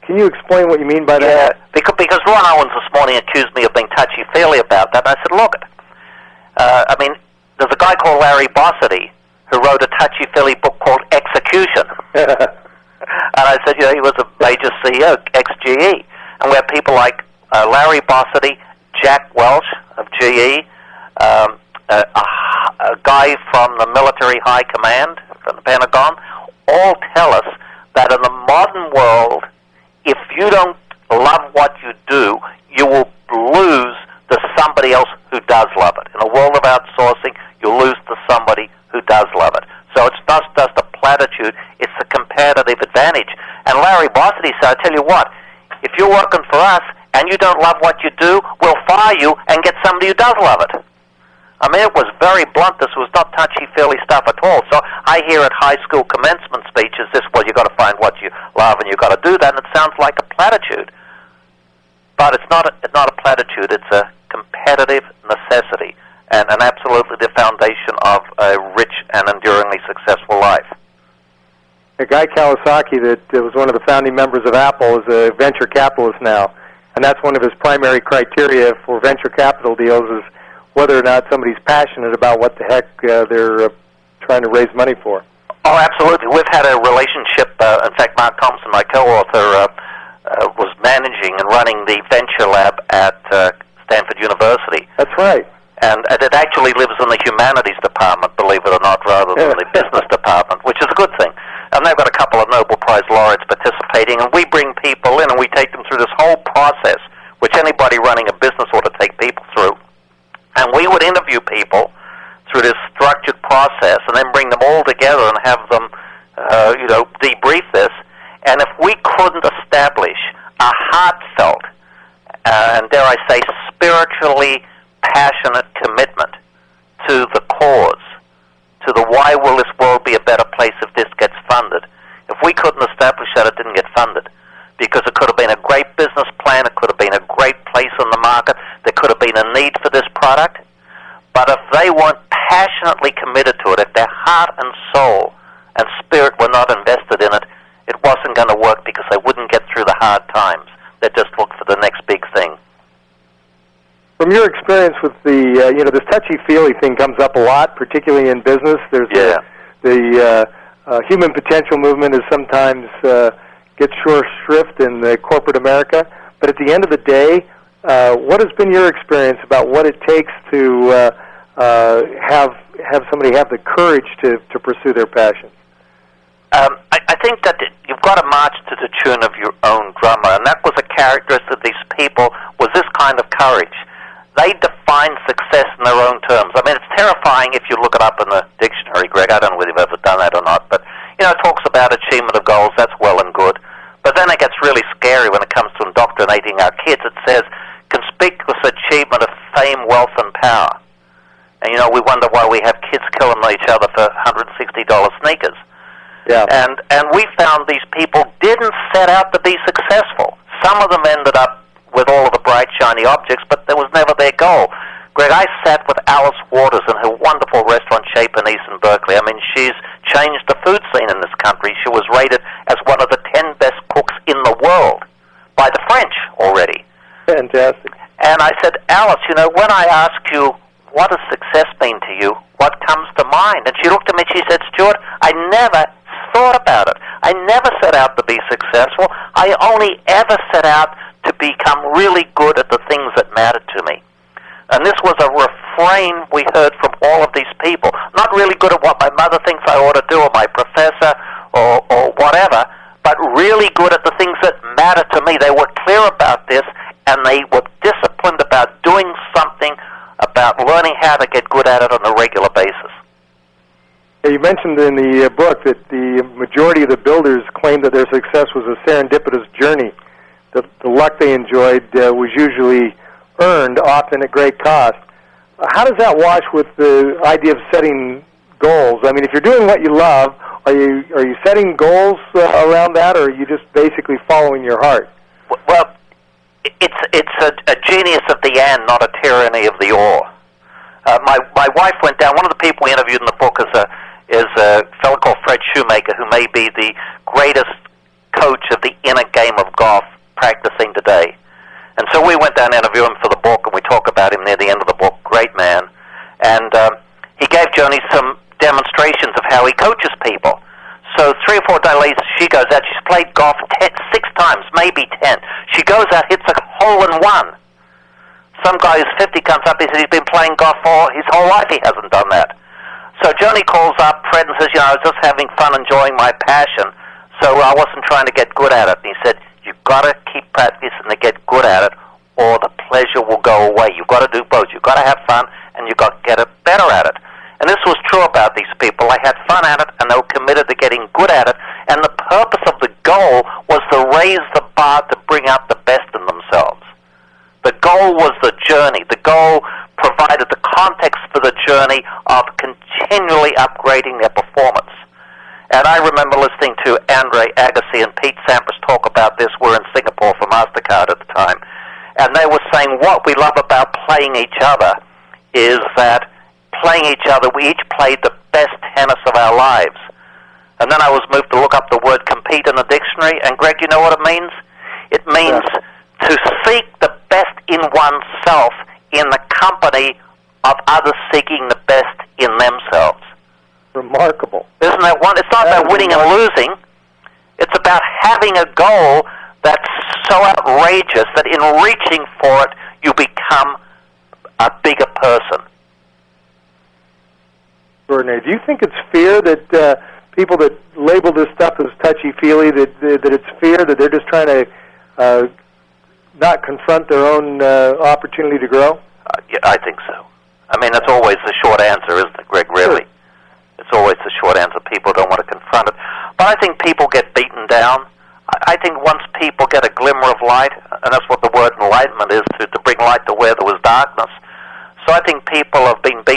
Can you explain what you mean by that? Yeah, because Ron Owens this morning accused me of being touchy-feely about that. And I said, look, I mean, there's a guy called Larry Bossidy who wrote a touchy-feely book called Execution. And I said, he was a major CEO, ex-GE. And we have people like Larry Bossidy, Jack Welch of GE, a guy from the military high command, from the Pentagon, all tell us that in the modern world, if you don't love what you do, you will lose to somebody else who does love it. In a world of outsourcing, you lose to somebody who does love it. So it's not just a platitude, it's a competitive advantage. And Larry Bossidy said, I tell you what, if you're working for us and you don't love what you do, we'll fire you and get somebody who does love it. I mean, it was very blunt. This was not touchy-feely stuff at all. So I hear at high school commencement speeches this, well, you've got to find what you love and you've got to do that, and it sounds like a platitude. But it's not a platitude. It's a competitive necessity and absolutely the foundation of a rich and enduringly successful life. A guy, Kawasaki, that was one of the founding members of Apple, is a venture capitalist now, and that's one of his primary criteria for venture capital deals is whether or not somebody's passionate about what the heck they're trying to raise money for. Oh, absolutely. We've had a relationship. In fact, Mark Thompson, my co-author, was managing and running the venture lab at Stanford University. That's right. And it actually lives in the humanities department, believe it or not, rather than the business department, which is a good thing. And they've got a couple of Nobel Prize laureates participating, and we bring people in and we take them through this whole process, which anybody running a business ought to take people through. And we would interview people through this structured process and then bring them all together and have them, debrief this. And if we couldn't establish a heartfelt, and dare I say, spiritually passionate commitment to the cause, to the why will this world be a better place if this gets funded, if we couldn't establish that, it didn't get funded. Because it could have been a great business plan, it could have been a great place in the market, there could have been a need for this product, but if they weren't passionately committed to it, if their heart and soul and spirit were not invested in it, it wasn't going to work because they wouldn't get through the hard times. They just looked for the next big thing. From your experience with the, this touchy-feely thing comes up a lot, particularly in business. There's the human potential movement is sometimes gets short shrift in the corporate America. But at the end of the day, what has been your experience about what it takes to have somebody have the courage to pursue their passions? I think that you've got to march to the tune of your own drummer, and that was a characteristic of these people, was this kind of courage. They define success in their own terms. I mean, it's terrifying if you look it up in the dictionary, Greg. I don't know whether you've ever done that or not, but, it talks about achievement of goals. That's well and good. But then it gets really scary when it comes to indoctrinating our kids. It says conspicuous achievement of fame, wealth, and power. And, we wonder why we have kids killing each other for $160 sneakers. Yeah. And we found these people didn't set out to be successful. Some of them ended up with all of the bright, shiny objects, but that was never their goal. Greg, I sat with Alice Waters in her wonderful restaurant, Chez Panisse in Berkeley. I mean, she's changed the food scene in this country. She was rated as one of the 10 best cooks in the world by the French already. Fantastic. And I said, Alice, when I ask you, what has success been to you, what comes to mind? And she looked at me and she said, Stewart, I never thought about it. I never set out to be successful. I only ever set out to become really good at the things that mattered to me. And this was a refrain we heard from all of these people. Not really good at what my mother thinks I ought to do, or my professor, or whatever, but really good at the things that matter to me. They were clear about this, and they were disciplined about doing something, about learning how to get good at it on a regular basis. You mentioned in the book that the majority of the builders claimed that their success was a serendipitous journey. The luck they enjoyed was usually earned, often at great cost. How does that wash with the idea of setting goals? I mean, if you're doing what you love, are you setting goals around that, or are you just basically following your heart? Well, it's a genius of the and, not a tyranny of the or. My wife went down. One of the people we interviewed in the book is a fellow called Fred Shoemaker, who may be the greatest coach of the inner game of golf practicing today. And so we went down to interview him for the book, and we talk about him near the end of the book. Great man. And he gave Joni some demonstrations of how he coaches people. So 3 or 4 days later, she goes out. She's played golf 6 times, maybe 10. She goes out, hits a hole-in-one. Some guy who's 50 comes up, he says he's been playing golf for his whole life. He hasn't done that. So Joni calls up Fred and says, I was just having fun, enjoying my passion, so I wasn't trying to get good at it. And he said, you've got to keep practicing to get good at it, or the pleasure will go away. You've got to do both. You've got to have fun, and you've got to get better at it. And this was true about these people. They had fun at it, and they were committed to getting good at it, and the purpose of the goal was to raise the bar to bring out the best in themselves. The goal was the journey. The goal provided the context for the journey of continually upgrading their performance. And I remember listening to Andre Agassi and Pete Sampras talk about this. We're in Singapore for MasterCard at the time. And they were saying what we love about playing each other is that playing each other, we each played the best tennis of our lives. And then I was moved to look up the word compete in the dictionary. And Greg, you know what it means? It means to seek the best in oneself in the company of others seeking the best in themselves. Remarkable. Isn't that one? It's not about winning and losing. It's about having a goal that's so outrageous that in reaching for it, you become a bigger person. Extraordinary. Do you think it's fear that people that label this stuff as touchy-feely, that it's fear, that they're just trying to not confront their own opportunity to grow? Yeah, I think so. I mean, that's always the short answer, isn't it, Greg, really? Sure. It's always the short answer. People don't want to confront it. But I think people get beaten down. I think once people get a glimmer of light, and that's what the word enlightenment is, to bring light to where there was darkness. So I think people have been beaten